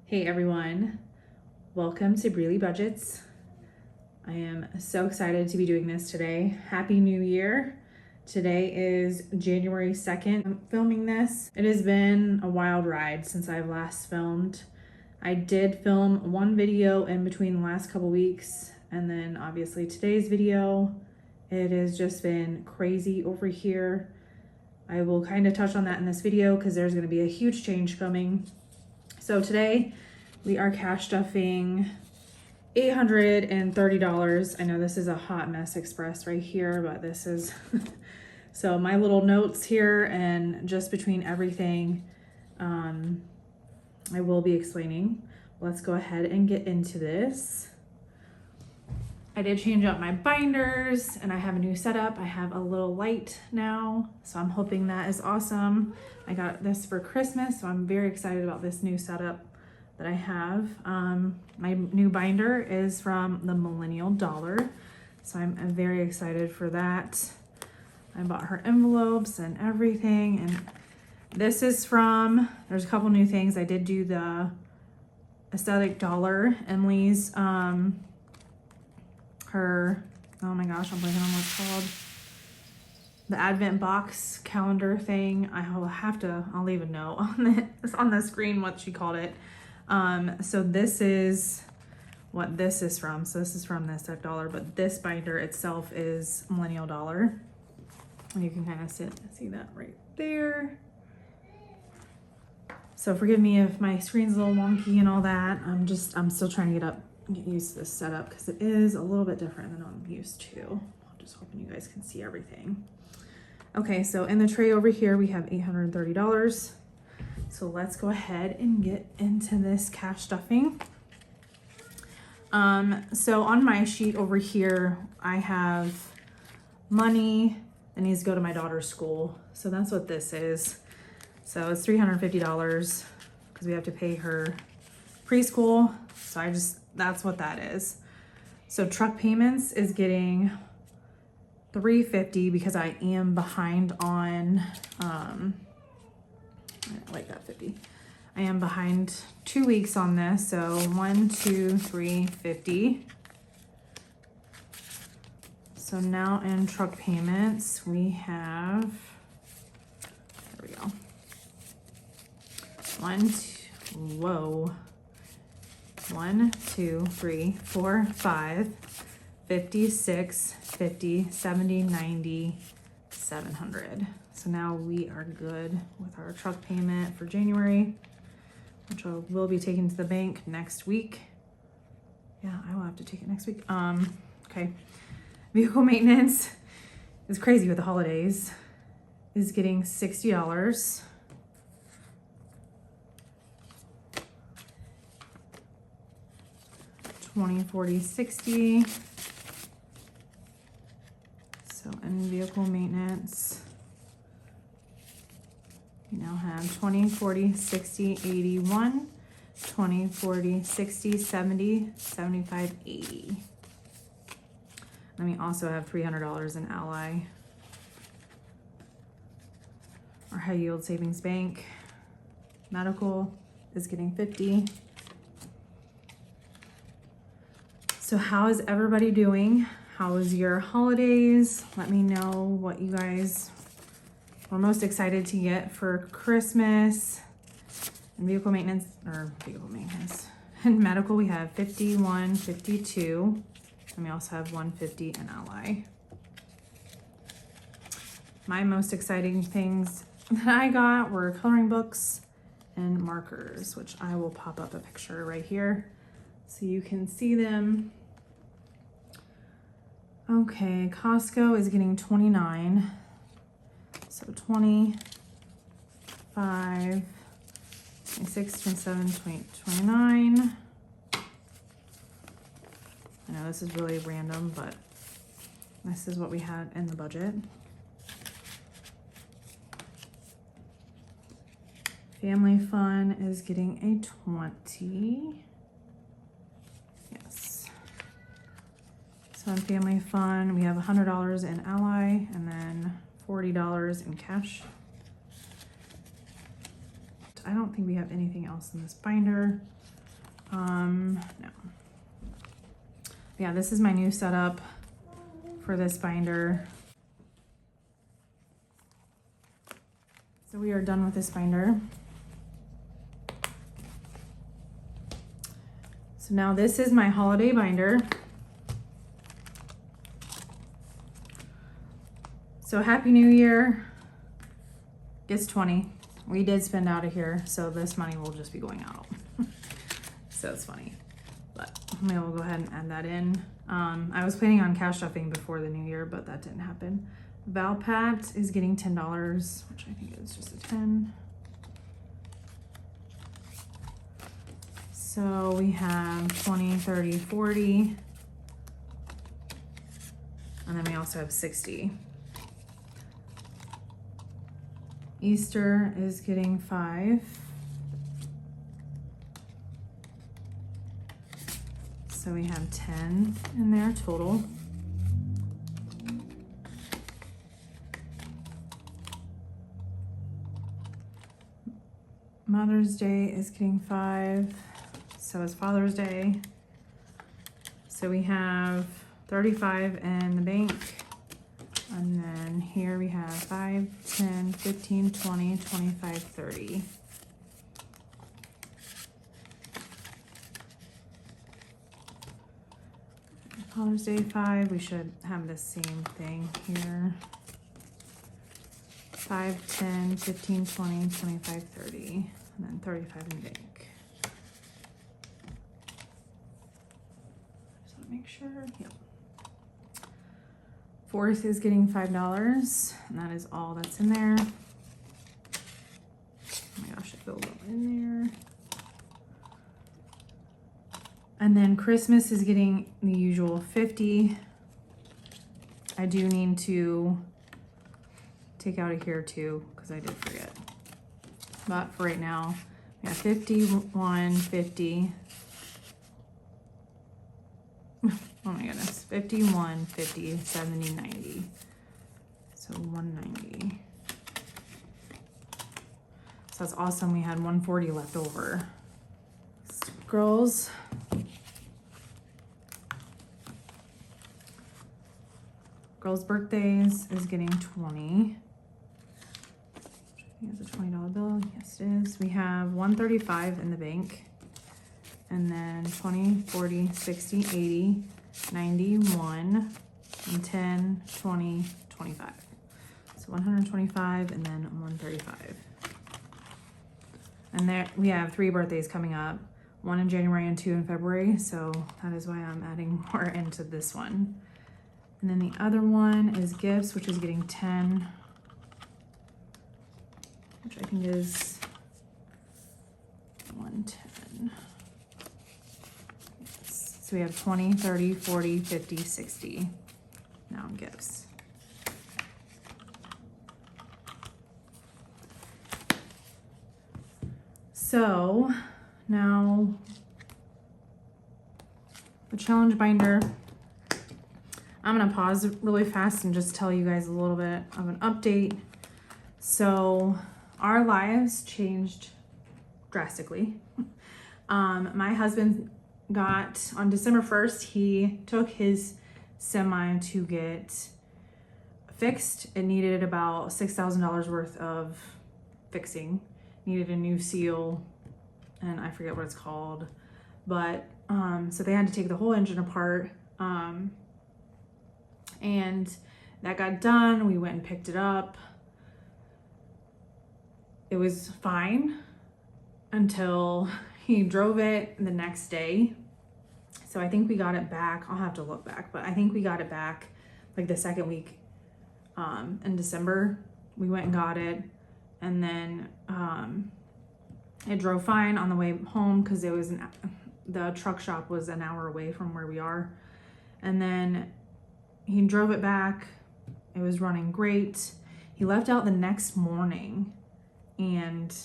Hey everyone, welcome to Briely Budgets. I am so excited to be doing this today. Happy New Year. Today is January 2nd. I'm filming this. It has been a wild ride since I've last filmed. I did film one video in between the last couple weeks, and then obviously today's video. It has just been crazy over here. I will kind of touch on that in this video because there's going to be a huge change coming. So today we are cash stuffing $830. I know this is a hot mess express right here, but this is, so my little notes here and just between everything, I will be explaining. Let's go ahead and get into this. I did change out my binders and I have a new setup. I have a little light now, so I'm hoping that is awesome. I got this for Christmas, so I'm very excited about this new setup that I have. My new binder is from the Millennial Dollar, so I'm very excited for that. I bought her envelopes and everything, and this is from, there's a couple new things. I did do the Aesthetic Dollar, Emily's, her, oh my gosh, I'm blanking on what it's called. The Advent box calendar thing. I'll leave a note on the screen what she called it. So this is what this is from. So this is from the Aesthetic Dollar, but this binder itself is Millennial Dollar. And you can kind of see that right there. So forgive me if my screen's a little wonky and all that. I'm still trying to get used to this setup because it is a little bit different than I'm used to. I'm just hoping you guys can see everything. Okay, so in the tray over here, we have $830. So let's go ahead and get into this cash stuffing. So on my sheet over here, I have money that needs to go to my daughter's school. So that's what this is. So it's $350 because we have to pay her preschool. So that's what that is. So truck payments is getting $350 because I am behind on, I like that 50. I am behind 2 weeks on this. So 1, 2, 3, 50. So now in truck payments, we have, there we go. 1, 2, 3, 4, 5, 56, 50, 70, 90, 700. So now we are good with our truck payment for January, which I will be taking to the bank next week. Yeah, I will have to take it next week. Okay. Vehicle maintenance is crazy with the holidays. Is getting $60. $20, $40, $60. So in vehicle maintenance, we now have $20, $40, $60, $81, $20, $40, $60, $70, $75, $80. Then we also have $300 in Ally. Our high yield savings bank. Medical is getting $50. So how is everybody doing? How was your holidays? Let me know what you guys were most excited to get for Christmas. And vehicle maintenance, and medical, we have 51, 52. And we also have 150 in Ally. My most exciting things that I got were coloring books and markers, which I will pop up a picture right here so you can see them. Okay, Costco is getting 29. So 25, 26, 27, 29. I know this is really random, but this is what we had in the budget. Family Fun is getting a 20. Yes. So in Family Fun, we have $100 in Ally and then $40 in cash. I don't think we have anything else in this binder. No. Yeah, this is my new setup for this binder. So we are done with this binder. So now this is my holiday binder. So Happy New Year. Gets 20. We did spend out of here, so this money will just be going out. So it's funny, but maybe we'll go ahead and add that in. I was planning on cash stuffing before the new year, but that didn't happen. Valpat is getting $10, which I think is just a 10. So we have 20, 30, 40. And then we also have 60. Easter is getting 5. So we have 10 in there total. Mother's Day is getting 5. So is Father's Day. So we have 35 in the bank. And then here we have 5, 10, 15, 20, 25, 30. Father's Day 5, we should have the same thing here. 5, 10, 15, 20, 25, 30, and then 35 in the bank. Just want to make sure, yep. 4th is getting $5, and that is all that's in there. Oh my gosh, it filled up in there. And then Christmas is getting the usual 50. I do need to take out of here too, because I did forget. But for right now, we have 51, 50. Oh my goodness, 51, 50, 70, 90. So 190. So that's awesome. We had 140 left over. Girls. Girls' birthdays is getting 20. I think it's a $20 bill. Yes, it is. We have 135 in the bank. And then 20, 40, 60, 80, 91, and 10, 20, 25. So 125 and then 135. And there we have 3 birthdays coming up. 1 in January and 2 in February. So that is why I'm adding more into this one. And then the other one is gifts, which is getting 10, which I think is 110. Yes. So we have 20, 30, 40, 50, 60 now in gifts. So now the challenge binder. I'm gonna pause really fast and just tell you guys a little bit of an update. So our lives changed drastically. My husband got, on December 1st, he took his semi to get fixed. It needed about $6,000 worth of fixing. Needed a new seal, and I forget what it's called. But, so they had to take the whole engine apart. And that got done. We went and picked it up. It was fine until he drove it the next day. So I think we got it back. I'll have to look back, but I think we got it back like the second week in December. We went and got it, and then it drove fine on the way home because it was the truck shop was an hour away from where we are. And then he drove it back. It was running great. He left out the next morning and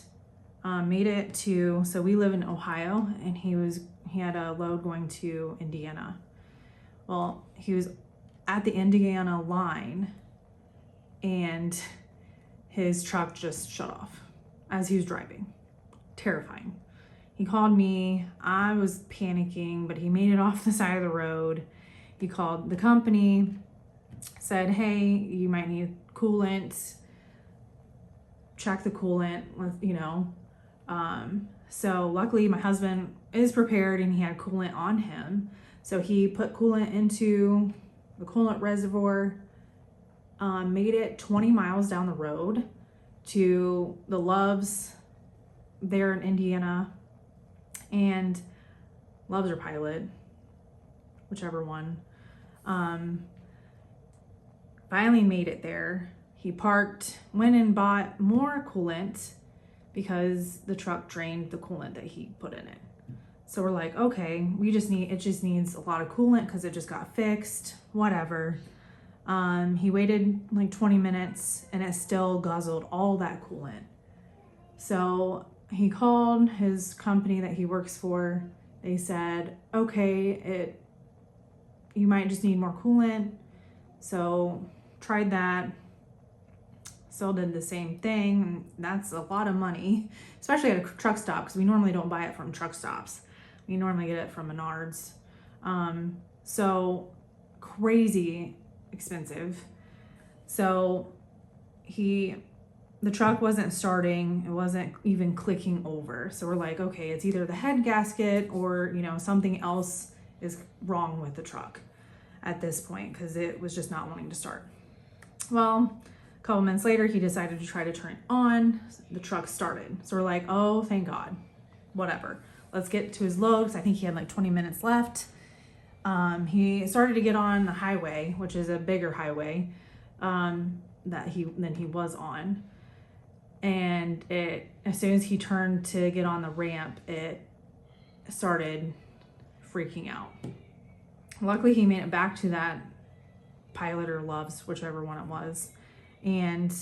made it to, so we live in Ohio, and he had a load going to Indiana. Well, he was at the Indiana line and his truck just shut off as he was driving. Terrifying. he called me. I was panicking, but he made it off the side of the road. He called the company, said, hey, you might need coolant. Check the coolant, you know. So luckily my husband is prepared and he had coolant on him. So he put coolant into the coolant reservoir, made it 20 miles down the road to the Loves there in Indiana, and Loves or Pilot, whichever one. Finally made it there. He parked, went and bought more coolant because the truck drained the coolant that he put in it. So we're like, okay, it just needs a lot of coolant because it just got fixed, whatever. He waited like 20 minutes and it still guzzled all that coolant. So he called his company that he works for. They said, okay, you might just need more coolant. So tried that. Still did the same thing. That's a lot of money, especially at a truck stop, because we normally don't buy it from truck stops. We normally get it from Menards. So crazy expensive. So the truck wasn't starting. It wasn't even clicking over. So we're like, okay, it's either the head gasket or, you know, something else is wrong with the truck at this point, because it was just not wanting to start. Well, a couple minutes later, he decided to try to turn it on. The truck started. So we're like, oh, thank God. Whatever. Let's get to his load, because I think he had like 20 minutes left. He started to get on the highway, which is a bigger highway than he was on. And as soon as he turned to get on the ramp, it started freaking out. Luckily, he made it back to that Pilot or Loves, whichever one it was. And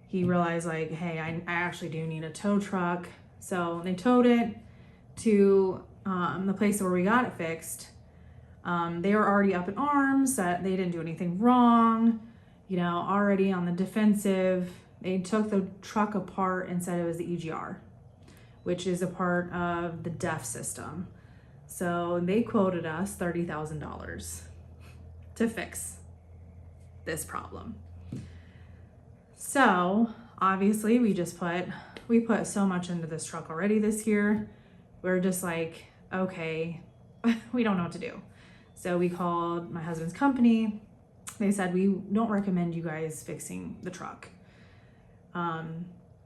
he realized, like, hey, I actually do need a tow truck. So they towed it to the place where we got it fixed. They were already up in arms that they didn't do anything wrong, you know, already on the defensive. They took the truck apart and said it was the EGR, which is a part of the DEF system. So they quoted us $30,000 to fix this problem. So obviously we put so much into this truck already this year. We're just like, okay, we don't know what to do. So we called my husband's company. They said, we don't recommend you guys fixing the truck.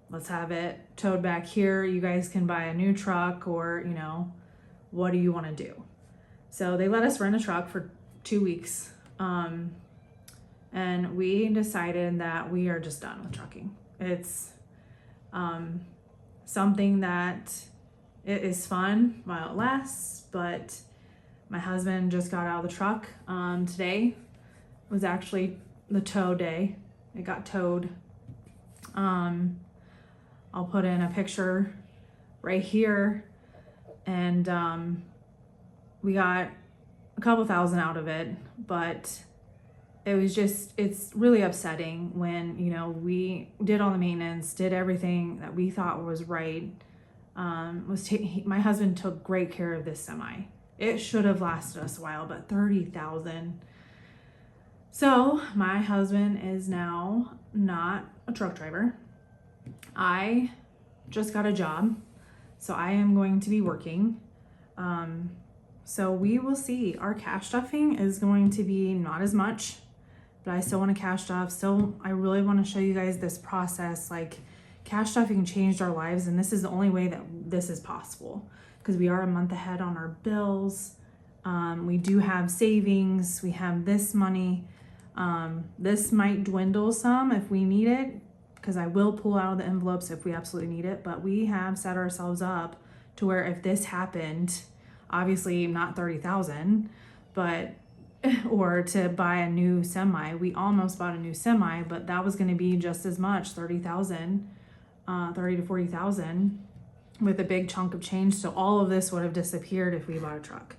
Let's have it towed back here. You guys can buy a new truck, or, you know, what do you want to do? So they let us rent a truck for 2 weeks. And we decided that we are just done with trucking. It's something that it is fun while it lasts, but my husband just got out of the truck. Today was actually the tow day. It got towed. I'll put in a picture right here, and we got a couple thousand out of it, but it's really upsetting when, you know, we did all the maintenance, did everything that we thought was right. My husband took great care of this semi. It should have lasted us a while, but $30,000. So my husband is now not a truck driver. I just got a job, so I am going to be working. So we will see. Our cash stuffing is going to be not as much, but I still want to cash stuff. Still, I really want to show you guys this process. Like, cash stuffing changed our lives, and this is the only way that this is possible, because we are a month ahead on our bills. We do have savings. We have this money. This might dwindle some if we need it, because I will pull out of the envelopes if we absolutely need it, but we have set ourselves up to where if this happened, obviously not 30,000, but, or to buy a new semi. We almost bought a new semi, but that was going to be just as much, 30,000, 30 to 40,000, with a big chunk of change. So all of this would have disappeared if we bought a truck.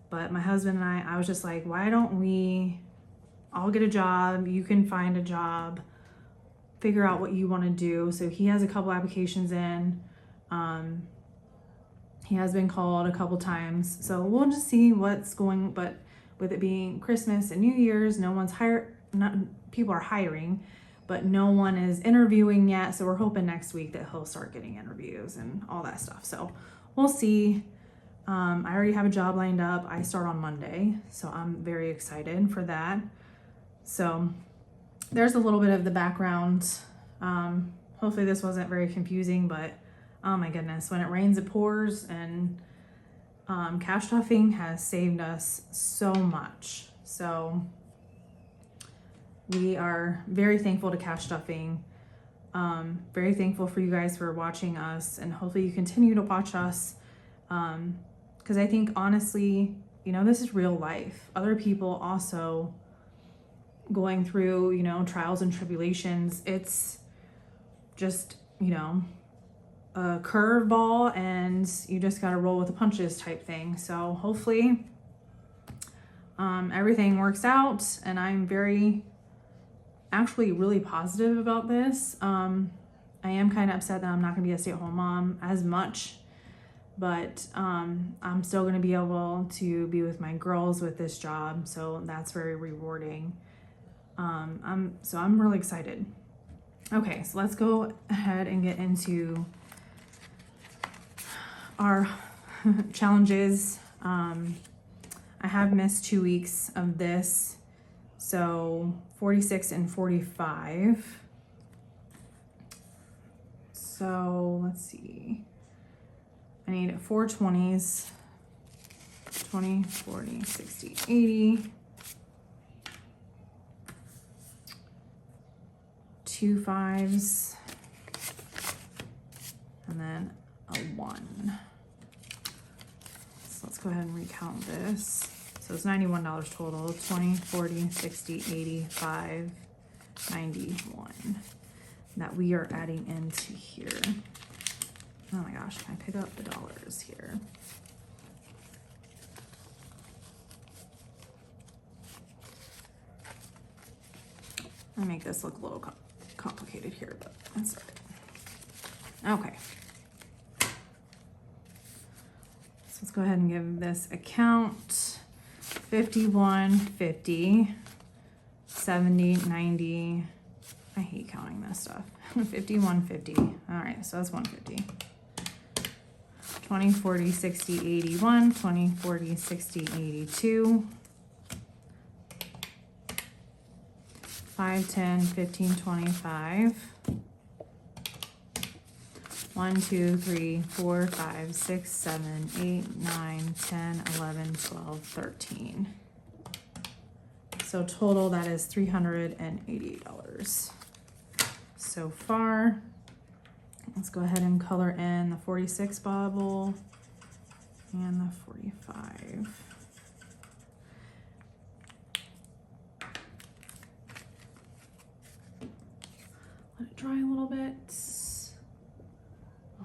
But my husband and I was just like, why don't we all get a job? You can find a job, figure out what you want to do. So he has a couple applications in. He has been called a couple times, so we'll just see what's going. But with it being Christmas and New Year's, people are hiring, but no one is interviewing yet. So we're hoping next week that he'll start getting interviews and all that stuff. So we'll see. I already have a job lined up. I start on Monday, so I'm very excited for that. So there's a little bit of the background. Hopefully this wasn't very confusing, but oh my goodness, when it rains, it pours, and cash stuffing has saved us so much. So we are very thankful to cash stuffing. Very thankful for you guys for watching us, and hopefully you continue to watch us. Because I think honestly, you know, this is real life. Other people also going through, you know, trials and tribulations. It's just, you know, a curveball, and you just got to roll with the punches type thing. So hopefully everything works out, and I'm actually really positive about this. I am kind of upset that I'm not going to be a stay-at-home mom as much, but I'm still going to be able to be with my girls with this job, so that's very rewarding. I'm really excited. Okay, so let's go ahead and get into our challenges. I have missed 2 weeks of this, so 46 and 45. So let's see. I need 4 20s, 20, 40, 60, 80. 2 5s, and then a 1. So let's go ahead and recount this. So it's $91 total, 20, 40, 60, 85, 91 that we are adding into here. Oh my gosh, can I pick up the dollars here? I make this look a little complicated here, but that's right. Okay. So let's go ahead and give this a count. 51, 50, 70, 90. I hate counting this stuff. 51, 50. All right, so that's 150. 20, 40, 60, 81, 20, 40, 60, 82. 5, 10, 15, 25. 1, 2, 3, 4, 5, 6, 7, 8, 9, 10, 11, 12, 13. So total, that is $388 so far. Let's go ahead and color in the 46 bobble and the 45. Let it dry a little bit.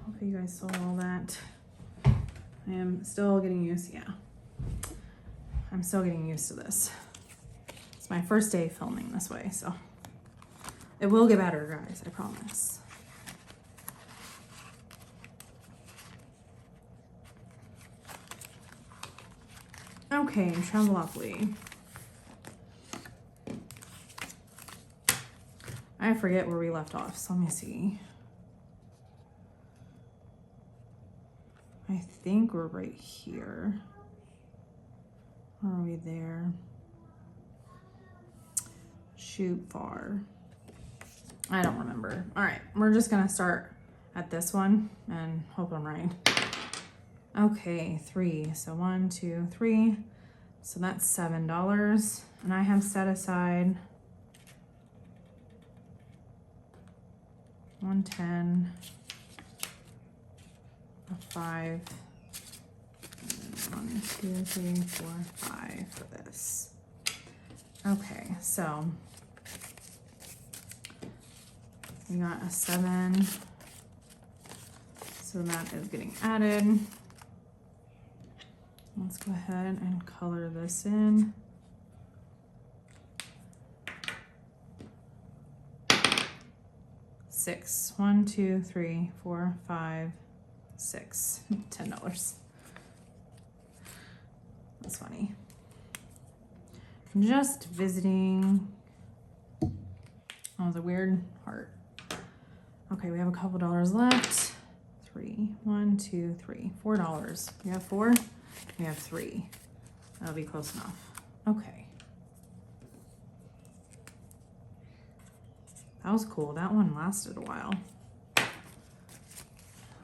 Hopefully you guys saw all that. I am still getting used, I'm still getting used to this. It's my first day filming this way, so it will get better, guys, I promise. Okay, Traveloply. I forget where we left off, so let me see. I think we're right here. Or are we there? Shoot far. I don't remember. All right, we're just gonna start at this one and hope I'm right. Okay, 3. So 1, 2, 3. So that's $7. And I have set aside 110, a 5, and 1, 2, 3, 4, 5 for this. Okay, so we got a 7, so that is getting added. Let's go ahead and color this in. Six. 1, 2, 3, 4, 5, 6, $10. That's funny. Just visiting. Oh, it's a weird heart. Okay, we have a couple dollars left. 3, 1, 2, 3, $4. You have 4? We have 3. That'll be close enough. Okay. That was cool. That one lasted a while.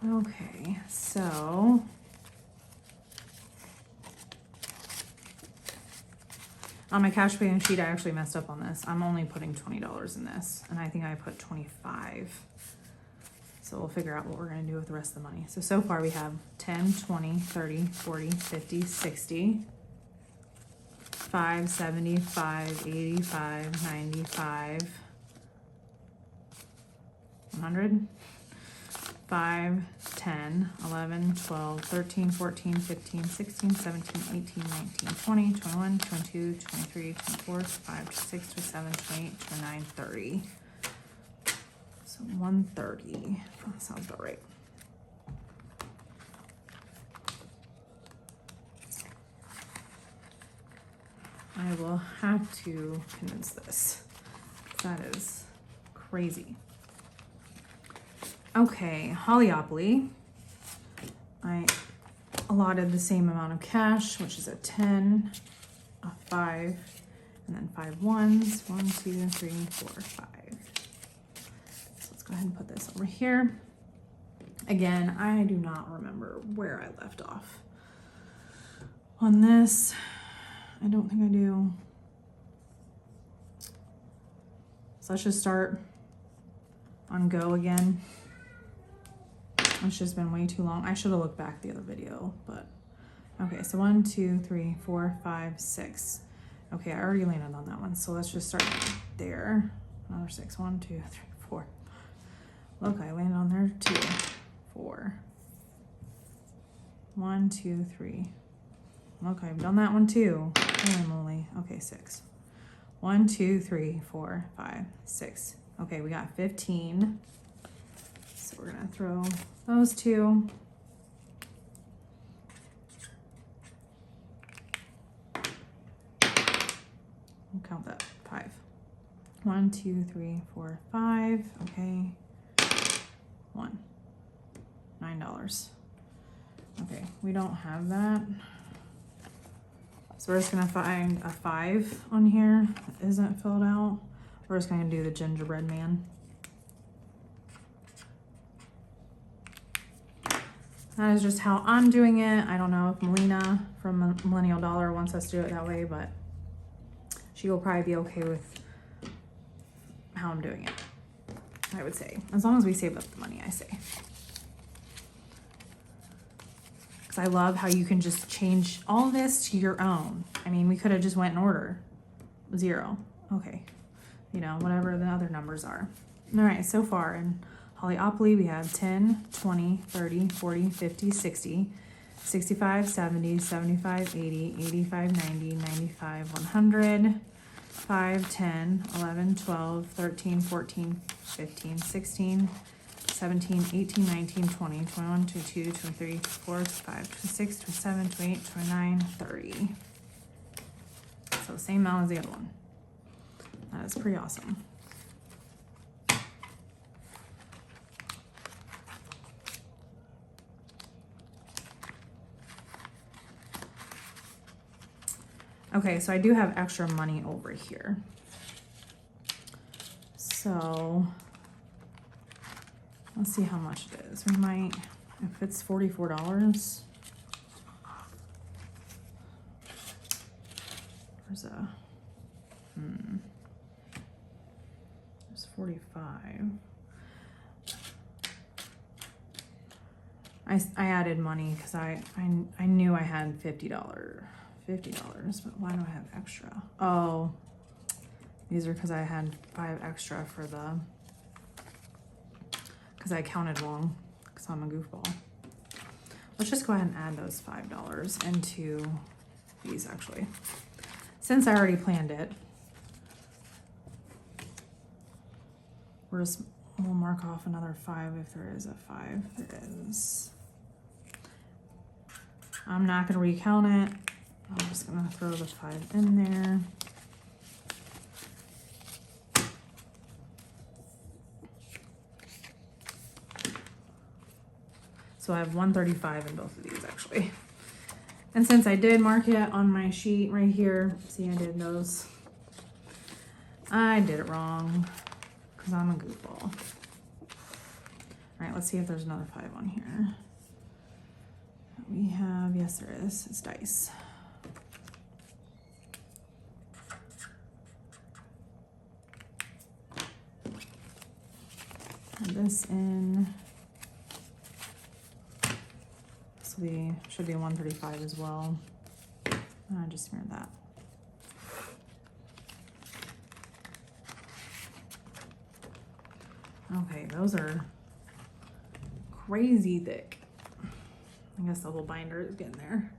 Okay, so on my cash payment sheet, I actually messed up on this. I'm only putting $20 in this, and I think I put 25. So we'll figure out what we're gonna do with the rest of the money. So far we have 10, 20, 30, 40, 50, 60, 5, 75, 85, 95, 100, 5, 10, 11, 12, 13, 14, 15, 16, 17, 18, 19, 20, 21, 22, 23, 24, 25, 26, 27, 28, 29, 30. So 130. That sounds about right. I will have to convince this. That is crazy. Okay, Hollyopoly. I allotted the same amount of cash, which is a 10, a 5, and then 5 ones. 1, 2, 3, 4, 5. So let's go ahead and put this over here. Again, I do not remember where I left off on this. I don't think I do. So let's just start on go again. It's just been way too long. I should have looked back the other video, but okay. So 1, 2, 3, 4, 5, 6. Okay, I already landed on that one. So let's just start there. Another 6. 1, 2, 3, 4. Look, I landed on there 2, 4. 1, 2, 3. Look, I've done that one too. Holy moly. Okay, 6. 1, 2, 3, 4, 5, 6. Okay, we got 15. So we're gonna throw those 2. We'll count that 5. 1, 2, 3, 4, 5. Okay. 1. $9. Okay, we don't have that. So we're just gonna find a 5 on here that isn't filled out. We're just gonna do the gingerbread man. That is just how I'm doing it. I don't know if Melina from Millennial Dollar wants us to do it that way, but she will probably be okay with how I'm doing it, I would say. As long as we save up the money, I say. Because I love how you can just change all this to your own. I mean, we could have just went in order. 0. Okay. You know, whatever the other numbers are. All right, so far in Hollyopoly, we have 10, 20, 30, 40, 50, 60, 65, 70, 75, 80, 85, 90, 95, 100, 5, 10, 11, 12, 13, 14, 15, 16, 17, 18, 19, 20, 21, 22, 23, 24, 25, 26, 27, 28, 29, 30. So same amount as the other one. That is pretty awesome. Okay, so I do have extra money over here. So let's see how much it is. We might, if it's $44. There's a, there's 45. I added money because I knew I had $50, but why do I have extra? Oh, these are because I had 5 extra for the, because I counted wrong because I'm a goofball. Let's just go ahead and add those $5 into these actually. Since I already planned it, we'll mark off another 5 if there is a 5. There is. I'm not gonna recount it. I'm just gonna throw the 5 in there. So I have 135 in both of these actually. And since I did mark it on my sheet right here, see I did those. I did it wrong because I'm a goofball. All right, let's see if there's another 5 on here. We have, yes there is, it's dice. Add this in. This will be, should be 135 as well. I just smeared that. Okay, those are crazy thick. I guess the whole binder is getting there.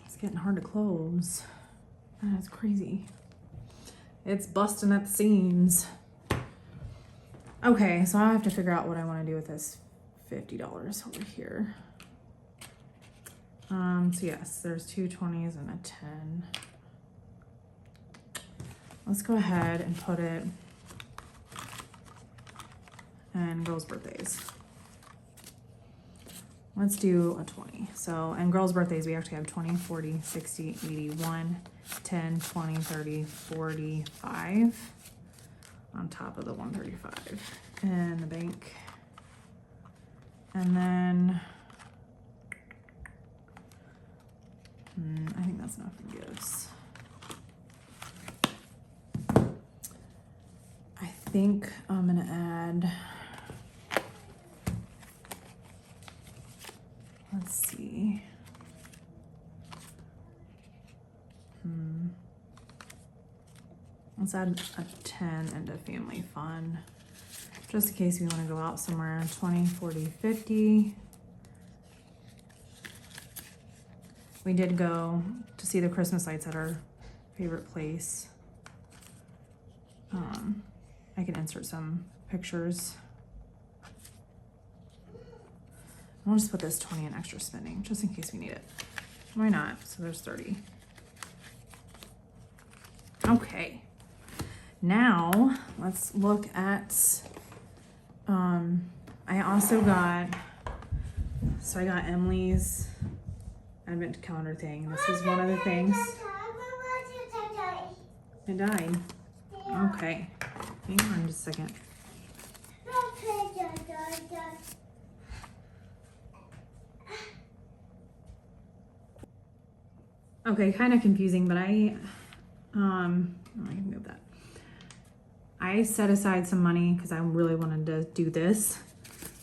It's getting hard to close. That's crazy. It's busting at the seams. Okay, so I have to figure out what I want to do with this $50 over here. So yes, there's 2 20s and a 10. Let's go ahead and put it in girls' birthdays. Let's do a 20. So in girls' birthdays, we actually have 20, 40, 60, 81, 10, 20, 30, 45 on top of the 135 in the bank. And then I think that's enough for gifts. I think I'm gonna add, let's see. Let's add a 10 into family fun, just in case we want to go out somewhere. 20, 40, 50. We did go to see the Christmas lights at our favorite place. I can insert some pictures. I'll just put this 20 in extra spending, just in case we need it. Why not? So there's 30. Okay. Now, let's look at, I also got, so I got Emily's advent calendar thing. This is one of the things. It died. Okay. Hang on just a second. Okay, kind of confusing, but I can move that. I set aside some money because I really wanted to do this.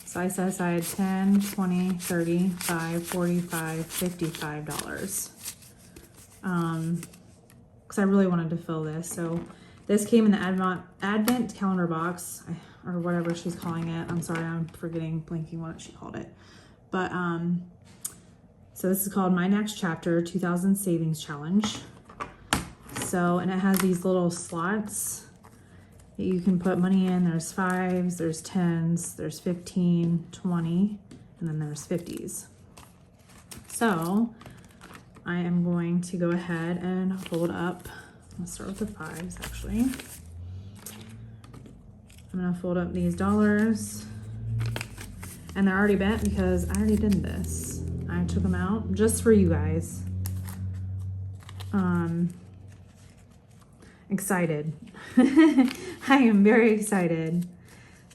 So I set aside 10, 20, 30, 45, $55. Because I really wanted to fill this. So this came in the advent calendar box, or whatever she's calling it. I'm sorry, I'm blanking what she called it. But so this is called My Next Chapter 2000 Savings Challenge. So, and it has these little slots that you can put money in. There's 5s, there's 10s, there's 15, 20, and then there's 50s. So I am going to go ahead and fold up. Let's start with the 5s actually. I'm gonna fold up these dollars, and they're already bent because I already did this. I took them out just for you guys. Excited. I am very excited.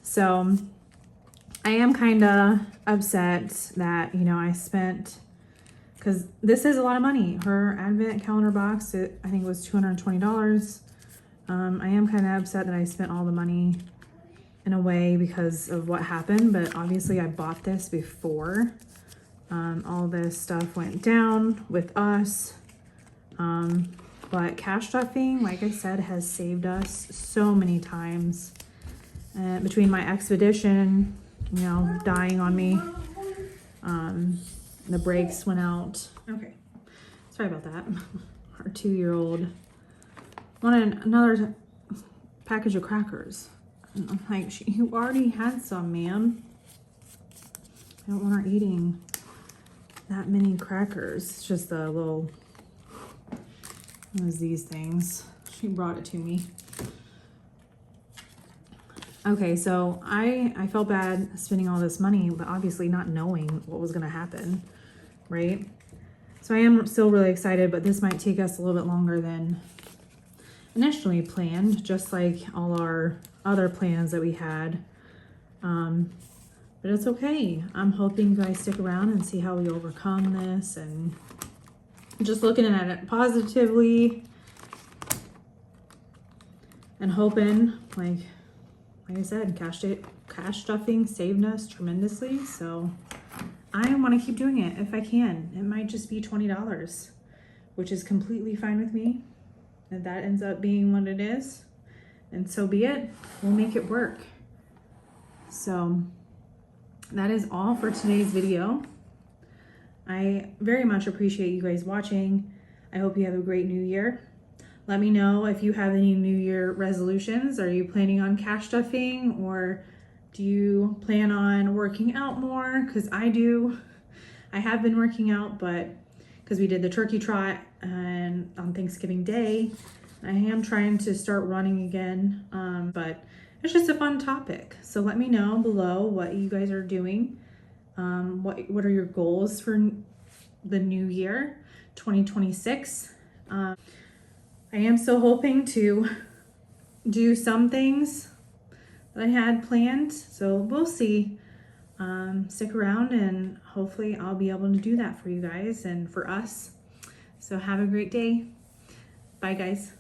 So I am kind of upset that, you know, I spent, because this is a lot of money. Her advent calendar box, I think it was $220. I am kind of upset that I spent all the money in a way because of what happened, but obviously I bought this before all this stuff went down with us. But cash stuffing, like I said, has saved us so many times. Between my expedition, you know, dying on me, the brakes went out. Okay, sorry about that. Our 2-year-old wanted another package of crackers. I'm like, you already had some, ma'am. I don't want her eating that many crackers. It's just a little, what was these things? She brought it to me. Okay, so I felt bad spending all this money, but obviously not knowing what was gonna happen, right? So I am still really excited, but this might take us a little bit longer than initially planned, just like all our other plans that we had. But it's okay. I'm hoping you guys stick around and see how we overcome this, and just looking at it positively and hoping, like I said, cash stuffing saved us tremendously. So I want to keep doing it if I can. It might just be $20, which is completely fine with me. If that ends up being what it is, and so be it. We'll make it work. So that is all for today's video. I very much appreciate you guys watching. I hope you have a great new year. Let me know if you have any New Year resolutions. Are you planning on cash stuffing, or do you plan on working out more? Because I do. I have been working out, but because we did the turkey trot and on Thanksgiving Day, I am trying to start running again. But it's just a fun topic. So let me know below what you guys are doing. What are your goals for the new year, 2026? I am still hoping to do some things that I had planned, so we'll see. Stick around and hopefully I'll be able to do that for you guys and for us. So have a great day. Bye, guys.